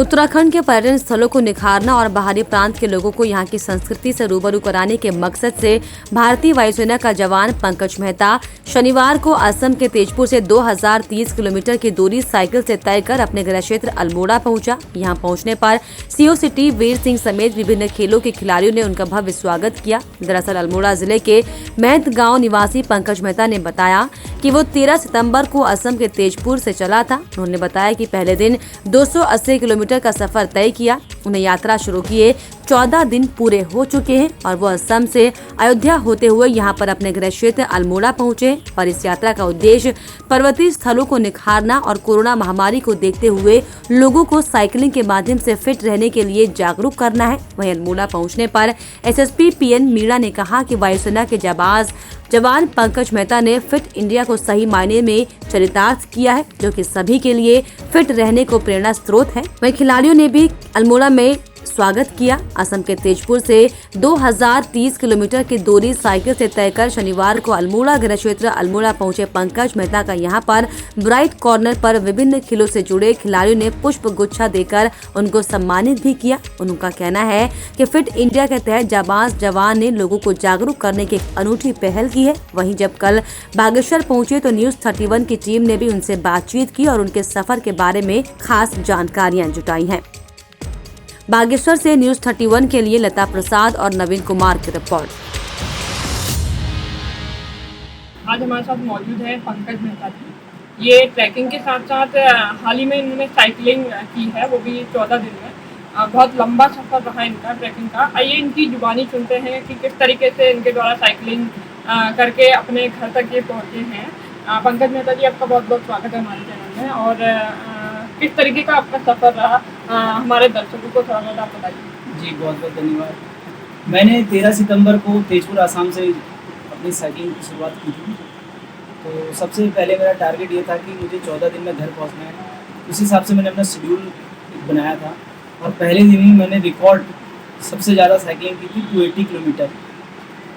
उत्तराखंड के पर्यटन स्थलों को निखारना और बाहरी प्रांत के लोगों को यहां की संस्कृति से रूबरू कराने के मकसद से भारतीय वायुसेना का जवान पंकज मेहता शनिवार को असम के तेजपुर से 2030 किलोमीटर की दूरी साइकिल से तय कर अपने गृह क्षेत्र अल्मोड़ा पहुंचा। यहां पहुंचने पर सीओ सिटी वीर सिंह समेत विभिन्न खेलों के खिलाड़ियों ने उनका भव्य स्वागत किया। दरअसल अल्मोड़ा जिले के महत गाँव निवासी पंकज मेहता ने बताया कि वो 13 सितंबर को असम के तेजपुर से चला था। उन्होंने बताया कि पहले दिन 280 किलोमीटर का सफर तय किया। उन्हें यात्रा शुरू किए 14 दिन पूरे हो चुके हैं और वो असम से अयोध्या होते हुए यहां पर अपने गृह क्षेत्र अल्मोड़ा पहुंचे और इस यात्रा का उद्देश्य पर्वतीय स्थलों को निखारना और कोरोना महामारी को देखते हुए लोगों को साइकिलिंग के माध्यम से फिट रहने के लिए जागरूक करना है। वहीं अल्मोड़ा पहुंचने पर एसएसपी पीएन मीणा ने कहा कि वायुसेना के जाबाज जवान पंकज मेहता ने फिट इंडिया को सही मायने में चरितार्थ किया है, जो कि सभी के लिए फिट रहने को प्रेरणा स्रोत है। वहीं खिलाड़ियों ने भी अल्मोड़ा में स्वागत किया। असम के तेजपुर से 2030 किलोमीटर की दूरी साइकिल से तय कर शनिवार को अल्मोड़ा गृह क्षेत्र अल्मोड़ा पहुंचे पंकज मेहता का यहां पर ब्राइट कॉर्नर पर विभिन्न खेलों से जुड़े खिलाड़ियों ने पुष्प गुच्छा देकर उनको सम्मानित भी किया। उनका कहना है कि फिट इंडिया के तहत जाबाज जवान ने लोगों को जागरूक करने की एक अनूठी पहल की है। वहीं जब कल बागेश्वर पहुंचे तो न्यूज 31 की टीम ने भी उनसे बातचीत की और उनके सफर के बारे में खास जानकारियां जुटाई हैं। बागेश्वर से न्यूज 31 के लिए लता प्रसाद और नवीन कुमार की रिपोर्ट। आज हमारे साथ मौजूद है पंकज मेहता जी। ये ट्रैकिंग के साथ साथ हाल ही में इन्होंने साइकिलिंग की है, वो भी 14 दिन में। बहुत लंबा सफर रहा इनका ट्रैकिंग का। आइए इनकी जुबानी सुनते हैं कि किस तरीके से इनके द्वारा साइकिलिंग करके अपने घर तक ये पहुँचे हैं। पंकज मेहता जी, आपका बहुत बहुत स्वागत है हमारे चैनल में। और किस तरीके का आपका सफर रहा, हमारे दर्शकों को थोड़ा बहुत आप बताइए। जी, बहुत बहुत धन्यवाद। मैंने 13 सितंबर को तेजपुर आसाम से अपनी साइकिलिंग की शुरुआत की थी। तो सबसे पहले मेरा टारगेट ये था कि मुझे 14 दिन में घर पहुंचना है। उस हिसाब से मैंने अपना शेड्यूल बनाया था और पहले दिन ही मैंने रिकॉर्ड सबसे ज़्यादा साइकिलिंग की थी 280 किलोमीटर।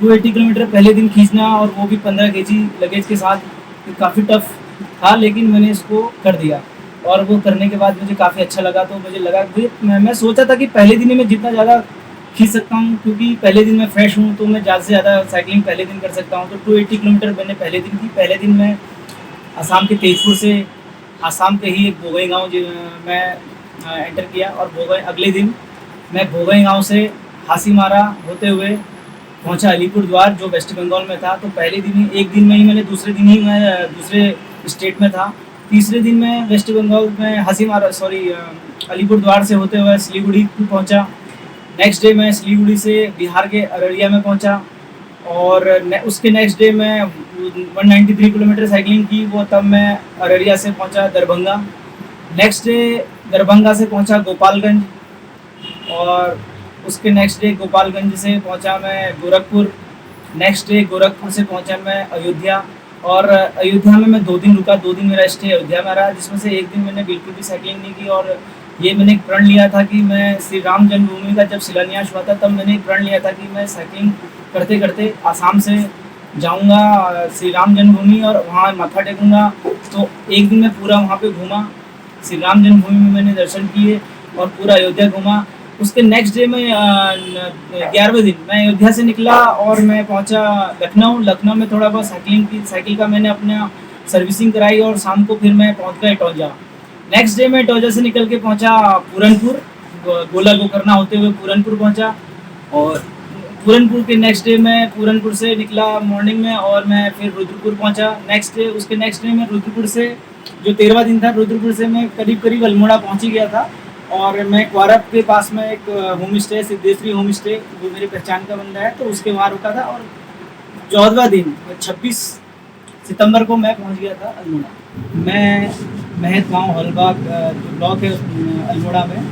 280 किलोमीटर पहले दिन खींचना, और वो भी 15 केजी लगेज के साथ, काफ़ी टफ था, लेकिन मैंने इसको कर दिया। और वो करने के बाद मुझे काफ़ी अच्छा लगा। तो मुझे लगा मैं सोचा था कि पहले दिन ही मैं जितना ज़्यादा खींच सकता हूँ, क्योंकि पहले दिन मैं फ्रेश हूँ तो मैं ज़्यादा से ज़्यादा साइकिलिंग पहले दिन कर सकता हूँ। तो 280 किलोमीटर मैंने पहले दिन की। पहले दिन मैं आसाम के तेजपुर से आसाम के ही एक बोगई गाँव मैं एंटर किया, और अगले दिन मैं बोगई गाँव से हासीमारा होते हुए पहुँचा अलीपुरद्वार, जो वेस्ट बंगाल में था। तो पहले दिन ही, एक दिन में ही मैंने, दूसरे दिन ही मैं दूसरे स्टेट में था। तीसरे दिन मैं वेस्ट बंगाल में अलीपुरद्वार से होते हुए सिलीगुड़ी पहुंचा। नेक्स्ट डे मैं सिलीगुड़ी से बिहार के अररिया में पहुंचा, और उसके नेक्स्ट डे मैं 193 किलोमीटर साइकिलिंग की। वो तब मैं अररिया से पहुंचा दरभंगा। नेक्स्ट डे दरभंगा से पहुंचा गोपालगंज, और उसके नेक्स्ट डे गोपालगंज से पहुंचा मैं गोरखपुर। नेक्स्ट डे गोरखपुर से पहुंचा मैं अयोध्या, और अयोध्या में मैं 2 दिन रुका। 2 दिन मेरा स्टे अयोध्या में रहा, जिसमें से एक दिन मैंने बिल्कुल भी साइकिलिंग नहीं की। और ये मैंने एक प्रण लिया था कि मैं श्री राम जन्मभूमि का जब शिलान्यास हुआ था, तब मैंने एक प्रण लिया था कि मैं साइकिलिंग करते करते आसाम से जाऊंगा श्री राम जन्मभूमि और वहाँ माथा टेकूँगा। तो एक दिन मैं पूरा वहाँ पे घूमा, श्री राम जन्मभूमि में मैंने दर्शन किए और पूरा अयोध्या घूमा। उसके नेक्स्ट डे में 11वें दिन मैं अयोध्या से निकला और मैं पहुंचा लखनऊ। लखनऊ में थोड़ा बहुत साइकिल का मैंने अपना सर्विसिंग कराई, और शाम को फिर मैं पहुंच गया इटौजा। नेक्स्ट डे मैं इटौजा से निकल के पहुंचा पूरनपुर, गोला गोकर्णा होते हुए पूरनपुर पहुंचा। और पूरनपुर के नेक्स्ट डे मैं पूरनपुर से निकला मॉर्निंग में, और मैं फिर रुद्रपुर पहुंचा। उसके नेक्स्ट डे मैं रुद्रपुर से, जो 13वां दिन था, रुद्रपुर से मैं करीब अल्मोड़ा पहुँच ही गया था। और मैं क्वारप के पास में एक home stay, Siddheshwari home stay, वो मेरी पहचान का बंदा है, तो उसके वहाँ रुका था। और 14वां दिन 26 सितंबर को मैं पहुँच गया था अल्मोड़ा। मैं महत गाँव हलबाग ब्लॉक है अल्मोड़ा में,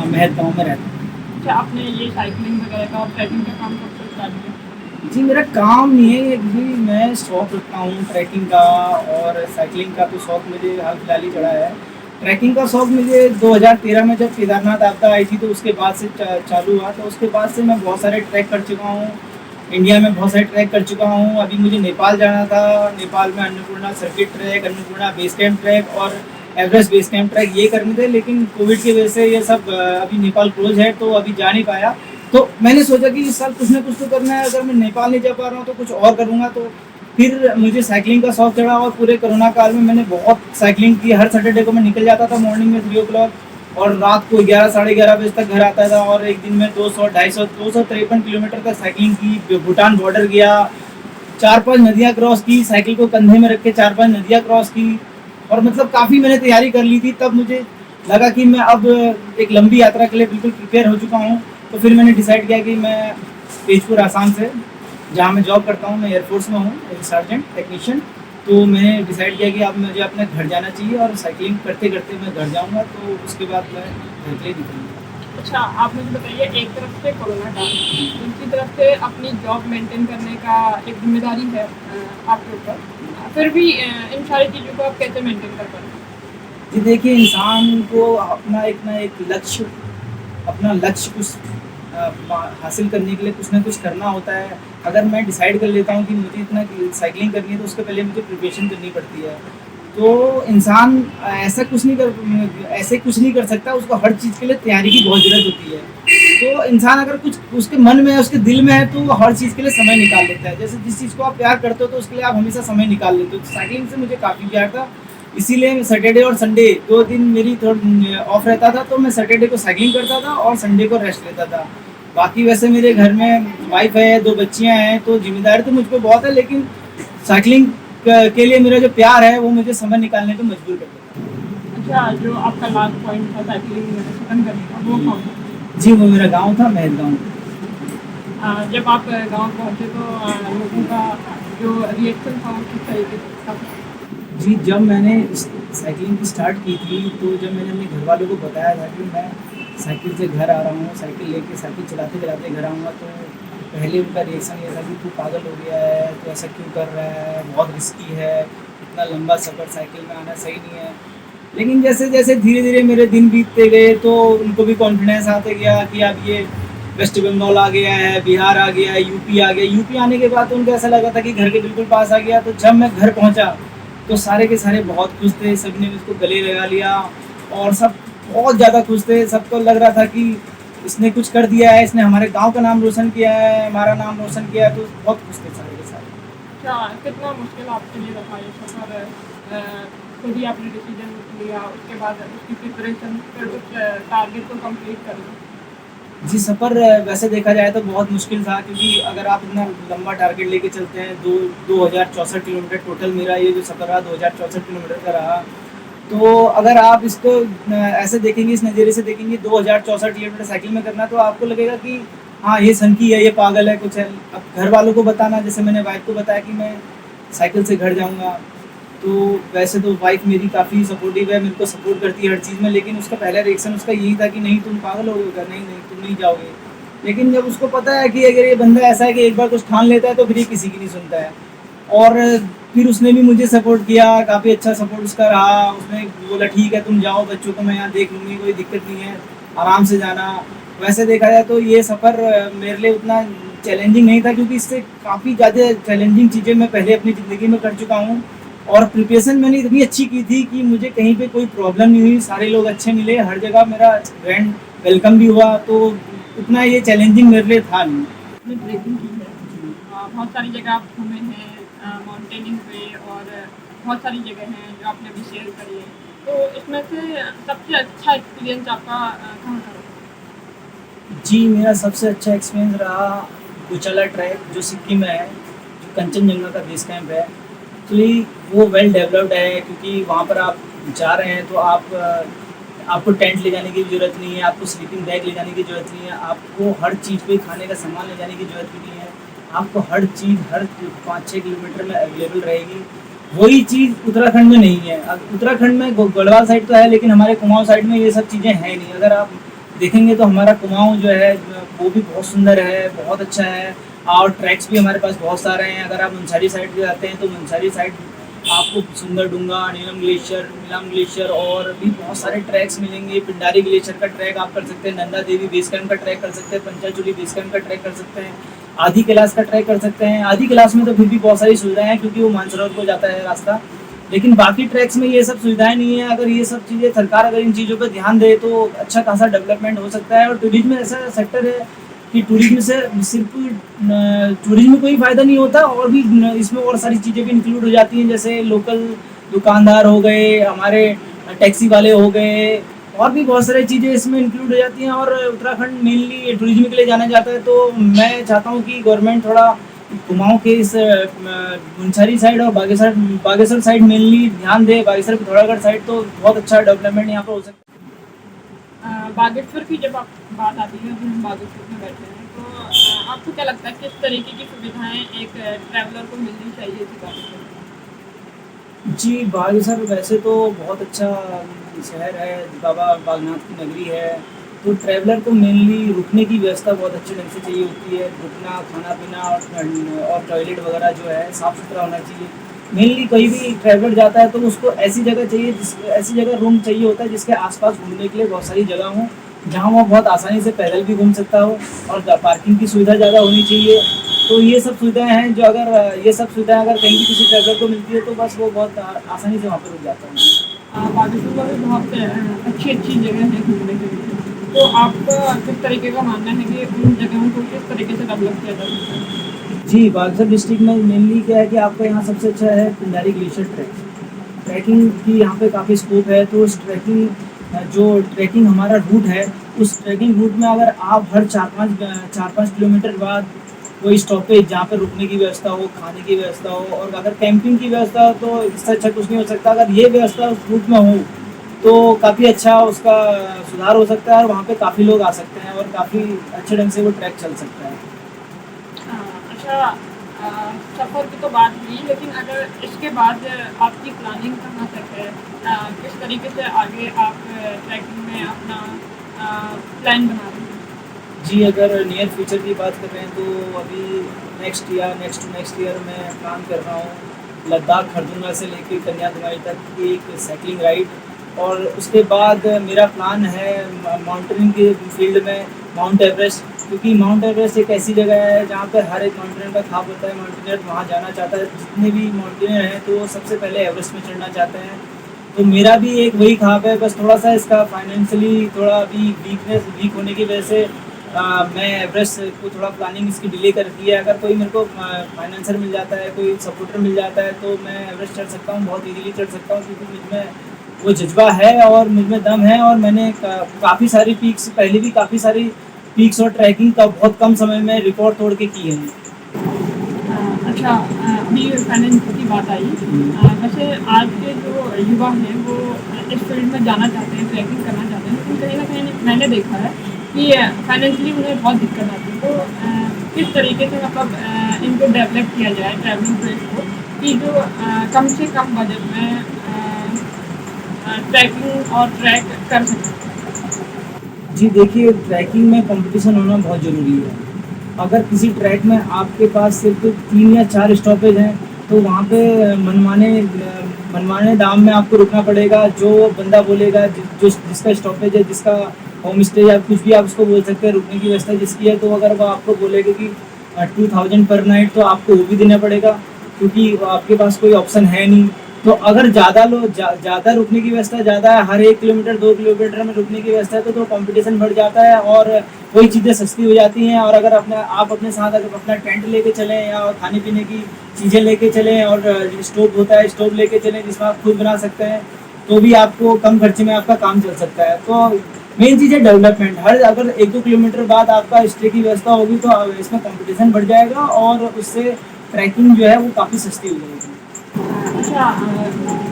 महत गाँव में रहता हूँ। अच्छा, आपने ये साइकिलिंग वगैरह का और ट्रैकिंग का काम कब से स्टार्ट किया? जी, मेरा काम नहीं है भी, मैं शौक रखता हूँ ट्रैकिंग का, और साइकिलिंग का तो शौक मुझे हाल फिलहाल ही चढ़ा है। ट्रैकिंग का शौक मुझे 2013 में जब केदारनाथ आपदा आई थी, तो उसके बाद से चालू हुआ। तो उसके बाद से मैं बहुत सारे ट्रैक कर चुका हूँ, इंडिया में बहुत सारे ट्रैक कर चुका हूँ। अभी मुझे नेपाल जाना था, नेपाल में Annapurna circuit track, Annapurna base camp track, और एवरेस्ट बेस कैंप ट्रैक ये करने थे, लेकिन कोविड की वजह से ये सब अभी नेपाल क्लोज है तो अभी जा नहीं पाया। तो मैंने सोचा कि इस साल कुछ ना कुछ तो करना है, अगर मैं नेपाल नहीं जा पा रहा हूँ तो कुछ और करूँगा। तो फिर मुझे साइकिलिंग का शौक चढ़ा और पूरे कोरोना काल में मैंने बहुत साइकिलिंग की। हर सैटरडे को मैं निकल जाता था मॉर्निंग में 3 o'clock और रात को 11 साढ़े 11 बजे तक घर आता था। और एक दिन में 253 किलोमीटर तक साइकिलिंग की। भूटान बॉर्डर गया, 4-5 नदियाँ क्रॉस की, साइकिल को कंधे में रख के 4-5 नदियाँ क्रॉस की। और मतलब काफ़ी मैंने तैयारी कर ली थी। तब मुझे लगा कि मैं अब एक लंबी यात्रा के लिए बिल्कुल प्रिपेयर हो चुका हूँ। तो फिर मैंने डिसाइड किया कि मैं तेजपुर आसाम से, जहाँ मैं जॉब करता हूँ, मैं एयरफोर्स में हूँ, एक सार्जेंट टेक्नीशियन। तो मैंने डिसाइड किया कि अब मुझे अपने घर जाना चाहिए और साइकिलिंग करते करते मैं घर जाऊँगा। तो उसके बाद मैं घर के लिए निकलूँगा। अच्छा, आप मुझे बताइए, एक तरफ से कोरोना काल, दूसरी तरफ से अपनी जॉब मेंटेन करने का एक जिम्मेदारी है आपके ऊपर, फिर भी इन सारी चीज़ों को आप कैसे मेंटेन कर पाते हैं? जी देखिए, इंसान को अपना एक ना एक लक्ष्य, अपना लक्ष्य कुछ हासिल करने के लिए कुछ ना कुछ करना होता है। अगर मैं डिसाइड कर लेता हूँ कि मुझे इतना साइकिलिंग करनी है तो उसके पहले मुझे प्रिपरेशन करनी पड़ती है। तो इंसान ऐसे कुछ नहीं कर सकता, उसको हर चीज़ के लिए तैयारी की बहुत ज़रूरत होती है। तो इंसान अगर कुछ उसके मन में है, उसके दिल में है, तो वो हर चीज़ के लिए समय निकाल लेता है। जैसे जिस चीज़ को आप प्यार करते हो तो उसके लिए आप हमेशा समय निकाल लेते हो। तो साइकिलिंग से मुझे काफ़ी प्यार था, इसीलिए सैटरडे और संडे 2 दिन मेरी ऑफ रहता था। तो मैं सैटरडे को साइकिलिंग करता था और संडे को रेस्ट लेता था। बाकी वैसे मेरे घर में वाइफ है, 2 बच्चियां हैं, तो जिम्मेदारी तो मुझ पर बहुत है, लेकिन साइकिलिंग के लिए मेरा जो प्यार है वो मुझे समय निकालने पे मजबूर कर देता है। अच्छा, जो आपका लास्ट पॉइंट था साइकिलिंग खत्म करने का, वो कौन था? जी, वो मेरा गांव था, महल गांव। जब आप गांव पहुंचे तो लोगों का जो रिएक्शन था वो किस तरीके से था? जी, जब मैंने साइकिलिंग स्टार्ट की थी तो जब मैंने अपने घर वालों को बताया था कि मैं साइकिल से घर आ रहा हूँ, साइकिल लेके साइकिल चलाते चलाते घर आऊँगा, तो पहले उनका रिएक्शन ये था कि तू पागल हो गया है, तो ऐसा क्यों कर रहा है, बहुत रिस्की है, इतना लंबा सफ़र साइकिल में आना सही नहीं है। लेकिन जैसे जैसे धीरे धीरे मेरे दिन बीतते गए तो उनको भी कॉन्फिडेंस आते गया कि अब ये वेस्ट बंगाल आ गया है, बिहार आ गया है, यूपी आ गया। यूपी आने के बाद तो उनको ऐसा लगा था कि घर के बिल्कुल पास आ गया। तो जब मैं घर पहुंचा तो सारे के सारे बहुत खुश थे, सभी ने उसको गले लगा लिया और सब बहुत ज़्यादा खुश थे। सबको लग रहा था कि इसने कुछ कर दिया है, इसने हमारे गांव का नाम रोशन किया है, हमारा नाम रोशन किया है। तो बहुत खुश थे सारे के सारे। क्या कितना मुश्किल आपके लिए रहा ये सफ़र? खुद ही आपने डिसीजन लिया, उसके बाद उसकी प्रिपरेशन, फिर उस टारगेट को कंप्लीट करना? जी, सफ़र वैसे देखा जाए तो बहुत मुश्किल था, क्योंकि अगर आप इतना लंबा टारगेट लेके चलते हैं, 2064 किलोमीटर टोटल मेरा ये जो सफ़र रहा 2064 किलोमीटर का रहा। तो अगर आप इसको ऐसे देखेंगे, इस नज़रिए से देखेंगे 2064 किलोमीटर साइकिल में करना, तो आपको लगेगा कि हाँ, ये सनकी है, ये पागल है, कुछ है। अब घर वालों को बताना, जैसे मैंने वाइफ को बताया कि मैं साइकिल से घर जाऊँगा, तो वैसे तो वाइफ मेरी काफ़ी सपोर्टिव है, मेरे को सपोर्ट करती है हर चीज़ में। लेकिन उसका पहला रिएक्शन उसका यही था कि नहीं, तुम पागल हो गए, नहीं नहीं तुम नहीं जाओगे। लेकिन जब उसको पता है कि अगर ये बंदा ऐसा है कि एक बार कुछ ठान लेता है तो फिर ये किसी की नहीं सुनता है। और फिर उसने भी मुझे सपोर्ट किया, काफ़ी अच्छा सपोर्ट उसका रहा। उसने बोला ठीक है तुम जाओ, बच्चों को मैं यहाँ देख लूँगी, कोई दिक्कत नहीं है, आराम से जाना। वैसे देखा जाए तो ये सफ़र मेरे लिए उतना चैलेंजिंग नहीं था, क्योंकि इससे काफ़ी ज़्यादा चैलेंजिंग चीज़ें मैं पहले अपनी ज़िंदगी में कर चुका हूँ। और प्रिपरेशन मैंने इतनी अच्छी की थी कि मुझे कहीं पे कोई प्रॉब्लम नहीं हुई, सारे लोग अच्छे मिले, हर जगह मेरा ग्रैंड वेलकम भी हुआ। तो उतना ये चैलेंजिंग मेरे लिए था नहीं। आपने ट्रेकिंग की है, बहुत सारी जगह आप घूमे हैं, माउंटेनिंग पे, और बहुत सारी जगह हैं जो आपने अभी शेयर करी है। तो इसमें से सबसे अच्छा एक्सपीरियंस आपका कहाँ का रहा? जी, मेरा सबसे अच्छा एक्सपीरियंस रहा कुचला ट्रैक, जो सिक्किम में है, जो कंचनजंगा का बेस कैंप है। एक्चुअली वो वेल डेवलप्ड है, क्योंकि वहाँ पर आप जा रहे हैं तो आपको टेंट ले जाने की भी ज़रूरत नहीं है, आपको स्लीपिंग बैग ले जाने की ज़रूरत नहीं है, आपको हर चीज़ पे खाने का सामान ले जाने की ज़रूरत भी नहीं है। आपको हर चीज़ हर 5-6 किलोमीटर में अवेलेबल रहेगी। वही चीज़ उत्तराखंड में नहीं है। अब उत्तराखंड में गढ़वाल साइड तो है, लेकिन हमारे कुमाऊँ साइड में ये सब चीज़ें हैं नहीं। अगर आप देखेंगे तो हमारा कुमाऊँ जो है वो भी बहुत सुंदर है, बहुत अच्छा है, और ट्रैक्स भी हमारे पास बहुत सारे हैं। अगर आप मुंसारी साइड पे जाते हैं तो मुंसारी साइड आपको सुंदरडुंगा, नीलम ग्लेशियर, मिलाम ग्लेशियर और भी बहुत सारे ट्रैक्स मिलेंगे। पिंडारी ग्लेशियर का ट्रैक आप कर सकते हैं, नंदा देवी बेस कैंप का ट्रैक कर सकते हैं, पंचाचूली बेस कैंप का ट्रैक कर सकते हैं, आधी कैलाश का ट्रैक कर सकते हैं। आधी कैलाश में तो फिर भी बहुत सारी सुविधाएं हैं, क्योंकि वो मानसरोवर को जाता है रास्ता। लेकिन बाकी ट्रैक्स में ये सब सुविधाएं नहीं है। अगर ये सब चीज़ें सरकार अगर इन चीज़ों पर ध्यान दे तो अच्छा खासा डेवलपमेंट हो सकता है। और टूरिज्म ऐसा सेक्टर है कि टूरिज्म से सिर्फ टूरिज्म में कोई फ़ायदा नहीं होता, और भी इसमें और सारी चीज़ें भी इंक्लूड हो जाती हैं, जैसे लोकल दुकानदार हो गए, हमारे टैक्सी वाले हो गए, और भी बहुत सारी चीज़ें इसमें इंक्लूड हो जाती हैं। और उत्तराखंड मेनली टूरिज्म के लिए जाना जाता है, तो मैं चाहता हूँ कि गवर्नमेंट थोड़ा कुमाऊँ के इस मुंशारी साइड और बागेश्वर साइड मेनली ध्यान दे। बागेश्वर पिथौरागढ़ साइड तो बहुत अच्छा डेवलपमेंट यहाँ पर हो सकता है। बागेश्वर की जब आप बात आती है, अभी हम बागेश्वर में बैठे हैं, तो आपको क्या लगता है किस तरीके की सुविधाएं एक ट्रैवलर को मिलनी चाहिए थी बागेश्वर में? जी, बागेश्वर वैसे तो बहुत अच्छा शहर है, बाबा बागनाथ की नगरी है। तो ट्रैवलर को मेनली रुकने की व्यवस्था बहुत अच्छे ढंग से चाहिए होती है। रुकना, खाना पीना और टॉयलेट वगैरह जो है साफ़ सुथरा होना चाहिए। मेनली कहीं भी ट्रैवलर जाता है तो उसको ऐसी जगह चाहिए, ऐसी जगह रूम चाहिए होता है जिसके आसपास घूमने के लिए बहुत सारी जगह हों, जहाँ वो बहुत आसानी से पैदल भी घूम सकता हो, और पार्किंग की सुविधा ज़्यादा होनी चाहिए। तो ये सब सुविधाएं हैं जो अगर ये सब सुविधाएं अगर कहीं भी किसी ट्रैवलर को मिलती है तो बस वो बहुत आसानी से वहाँ पर रुक जाता है। बागेश्वर में भी बहुत अच्छी अच्छी जगह है घूमने के लिए, तो आपका किस तरीके का मानना है कि उन जगहों को किस तरीके से डेवलप किया जा सकता है? जी, बागेश्वर डिस्ट्रिक्ट में मेनली क्या है कि आपका यहाँ सबसे अच्छा है पिंडारी ग्लेशियर ट्रैकिंग की यहाँ पे काफ़ी स्कोप है। तो उस ट्रैकिंग हमारा रूट है, उस ट्रैकिंग रूट में अगर आप हर 4-5 किलोमीटर बाद कोई स्टॉपेज जहाँ पर रुकने की व्यवस्था हो, खाने की व्यवस्था हो, और अगर कैंपिंग की व्यवस्था हो तो इससे अच्छा कुछ नहीं हो सकता। अगर ये व्यवस्था उस रूट में हो तो काफ़ी अच्छा उसका सुधार हो सकता है, और वहाँ पे काफ़ी लोग आ सकते हैं और काफ़ी अच्छे ढंग से वो ट्रैक चल सकता है। अच्छा, सफ़र की तो बात हुई, लेकिन अगर इसके बाद आपकी प्लानिंग कहाँ तक है? किस तरीके से आगे आप ट्रैकिंग में अपना प्लान बना रहे हैं? जी, अगर नियर फ्यूचर की बात कर रहे हैं तो अभी नेक्स्ट ईयर मैं प्लान कर रहा हूँ लद्दाख खरदुंगा से लेकर कन्याकुमारी तक एक साइकिलिंग राइड। और उसके बाद मेरा प्लान है माउंटेनिंग के फील्ड में माउंट एवरेस्ट, क्योंकि माउंट एवरेस्ट एक ऐसी जगह है जहाँ पर हर एक माउंटेनियर का ख्वाब होता है। माउंटेनियर वहाँ जाना चाहता है, जितने भी माउंटेनियर हैं तो वो सबसे पहले एवरेस्ट में चढ़ना चाहते हैं। तो मेरा भी एक वही ख्वाब है, बस थोड़ा सा इसका फाइनेंशियली थोड़ा अभी वीक होने की वजह से मैं एवरेस्ट को थोड़ा प्लानिंग इसकी डिले कर दी है। अगर कोई मेरे को फाइनेंसर मिल जाता है, कोई सपोर्टर मिल जाता है तो मैं एवरेस्ट चढ़ सकता हूँ, बहुत इजीली चढ़ सकता हूँ, क्योंकि मुझमें वो जज्बा है और मुझमें दम है। और मैंने काफ़ी सारी पीक्स पहले भी काफ़ी सारी पीक्स और ट्रैकिंग का बहुत कम समय में रिकॉर्ड तोड़ के की है। अच्छा, अभी फाइनेंस की बात आई। वैसे आज के जो युवा हैं वो इस फील्ड में जाना चाहते हैं, ट्रैकिंग करना चाहते हैं, लेकिन कहीं ना कहीं मैंने देखा है कि फाइनेंशियली उन्हें बहुत दिक्कत आती है। तो किस तरीके से मतलब इनको डेवलप किया जाए ट्रैवलिंग फील्ड को, कि जो कम से कम बजट में ट्रैकिंग और ट्रैक कर सकें? जी देखिए, ट्रैकिंग में कंपटीशन होना बहुत ज़रूरी है। अगर किसी ट्रैक में आपके पास सिर्फ 3 या 4 स्टॉपेज हैं तो वहाँ पे मनमाने दाम में आपको रुकना पड़ेगा। जो बंदा बोलेगा जिसका स्टॉपेज है, जिसका होम स्टे या कुछ भी आप उसको बोल सकते हैं, रुकने की व्यवस्था जिसकी है, तो अगर वो आपको बोलेगा कि 2000 पर नाइट, तो आपको वो भी देना पड़ेगा, क्योंकि आपके पास कोई ऑप्शन है नहीं। तो अगर ज़्यादा रुकने की व्यवस्था ज़्यादा है, हर 1 किलोमीटर 2 किलोमीटर में रुकने की व्यवस्था है, तो कंपटीशन बढ़ जाता है और वही चीज़ें सस्ती हो जाती हैं। और अगर आप अपने साथ अगर अपना टेंट लेके चलें या खाने पीने की चीज़ें लेके चलें, और स्टोव होता है स्टोव लेके चलें जिसमें आप खुद बना सकते हैं, तो भी आपको कम खर्चे में आपका काम चल सकता है। तो मेन चीज़ है डेवलपमेंट। अगर 1-2 किलोमीटर बाद आपका स्टे की व्यवस्था होगी तो इसमें कंपटीशन बढ़ जाएगा और उससे ट्रैकिंग जो है वो काफ़ी सस्ती हो जाएगी। अच्छा,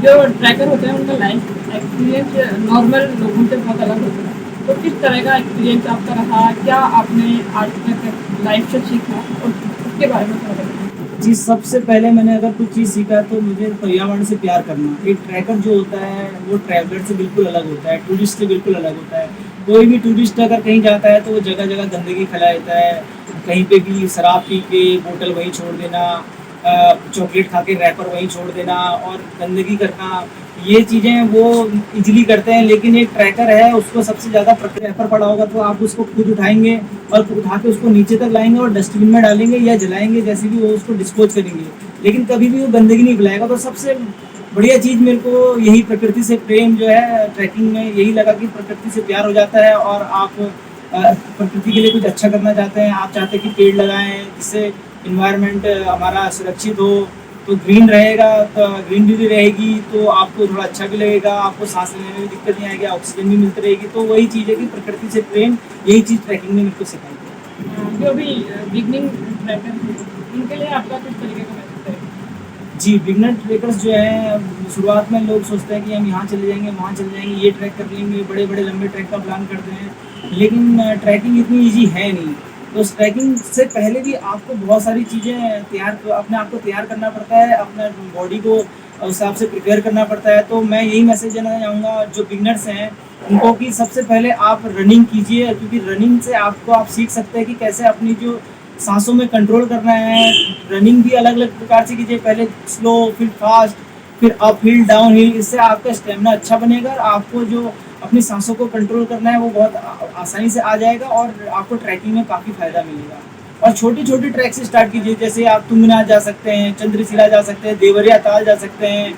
जो ट्रैकर होते हैं उनका लाइफ एक्सपीरियंस नॉर्मल लोगों से बहुत अलग होता है, तो किस तरह का एक्सपीरियंस आपका रहा? क्या आपने आज तक लाइफ से सीखा और उसके बारे में थोड़ा बताइए। जी, सबसे पहले मैंने अगर कुछ चीज़ सीखा तो मुझे पर्यावरण से प्यार करना। एक ट्रैकर जो होता है वो ट्रैवलर से बिल्कुल अलग होता है, टूरिस्ट से बिल्कुल अलग होता है। कोई भी टूरिस्ट अगर कहीं जाता है तो वो जगह जगह गंदगी फैला देता है, कहीं पे भी शराब पी के बोतल वहीं छोड़ देना, चॉकलेट खा के रैपर वहीं छोड़ देना और गंदगी करना, ये चीज़ें वो इजीली करते हैं। लेकिन एक ट्रैकर है, उसको सबसे ज़्यादा रैपर पड़ा होगा तो आप उसको खुद उठाएंगे और उठा के उसको नीचे तक लाएंगे और डस्टबिन में डालेंगे या जलाएंगे, जैसे भी वो उसको डिस्पोज करेंगे, लेकिन कभी भी वो गंदगी नहीं फैलाएगा। तो सबसे बढ़िया चीज़ मेरे को यही प्रकृति से प्रेम जो है ट्रैकिंग में यही लगा कि प्रकृति से प्यार हो जाता है और आप प्रकृति के लिए कुछ अच्छा करना चाहते हैं, आप चाहते हैं कि पेड़ लगाएं जिससे इन्वायरमेंट हमारा सुरक्षित हो, तो ग्रीन रहेगा, तो ग्रीनरी भी रहेगी तो आपको थोड़ा अच्छा भी लगेगा, आपको सांस लेने में भी दिक्कत नहीं आएगी, ऑक्सीजन भी मिलती रहेगी। तो वही चीज़ है कि प्रकृति से प्रेम, यही चीज़ ट्रैकिंग ने मेरे को सिखाई है। जो भी बिगनिंग ट्रैकर उनके लिए आपका किस तरीके का मैसेज है? जी, बिगनर ट्रैकर्स जो हैं शुरुआत में लोग सोचते हैं कि हम यहाँ चले जाएंगे, वहाँ चले जाएंगे, ये ट्रैक कर लेंगे, बड़े बड़े लंबे ट्रैक का प्लान करते हैं, लेकिन ट्रैकिंग इतनी इजी है नहीं। तो उस ट्रैकिंग से पहले भी आपको बहुत सारी चीज़ें अपने आप को तैयार करना पड़ता है, अपने बॉडी को उस हिसाब से प्रिपेयर करना पड़ता है। तो मैं यही मैसेज देना चाहूँगा जो बिगनर्स हैं उनको कि सबसे पहले आप रनिंग कीजिए, क्योंकि रनिंग से आप सीख सकते हैं कि कैसे अपनी जो सांसों में कंट्रोल करना है। रनिंग भी अलग अलग प्रकार से कीजिए, पहले स्लो, फिर फास्ट, फिर अप हिल, डाउन हिल। इससे आपका स्टेमिना अच्छा बनेगा और आपको जो अपनी सांसों को कंट्रोल करना है वो बहुत आसानी से आ जाएगा और आपको ट्रैकिंग में काफ़ी फ़ायदा मिलेगा। और छोटी छोटी ट्रैक से स्टार्ट कीजिए, जैसे आप तुंगनाथ जा सकते हैं, चंद्रशिला जा सकते हैं, देवरिया ताल जा सकते हैं,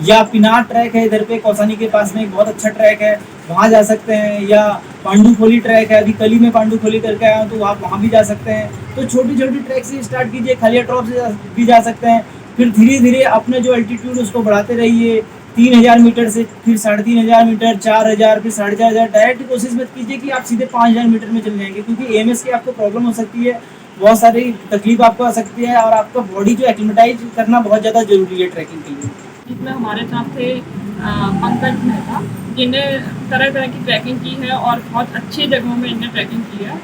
या पिनार ट्रैक है इधर पे कौसानी के पास में, एक बहुत अच्छा ट्रैक है, वहाँ जा सकते हैं, या पांडुखोली ट्रैक है, अभी कल ही मैं पांडुखोली करके आया हूँ तो आप वहाँ भी जा सकते हैं। तो छोटी छोटी ट्रैक से स्टार्ट कीजिए, खलिया टॉप से भी जा सकते हैं, फिर धीरे धीरे अपने जो एल्टीट्यूड उसको बढ़ाते रहिए, 3000 मीटर से फिर 3500 मीटर, 4000, फिर 4500। डायरेक्ट कोशिश मत कीजिए कि आप सीधे 5000 मीटर में चले जाएंगे, क्योंकि एमएस की आपको प्रॉब्लम हो सकती है, बहुत सारी तकलीफ आपको आ सकती है और आपका बॉडी जो एक्लिमेटाइज करना बहुत ज़्यादा जरूरी है ट्रैकिंग के लिए। इसमें हमारे साथ थे पंकज मेहता, जिन्हें तरह तरह की ट्रैकिंग की है और बहुत अच्छी जगहों में इन्हें ट्रैकिंग की है।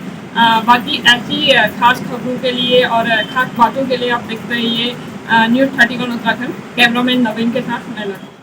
बाकी ऐसी खास खबरों के लिए और खास बातों के लिए आप देखते रहिए न्यूज़ 31 उत्तराखंड। कैमरामैन नवीन के साथ मैं लगा।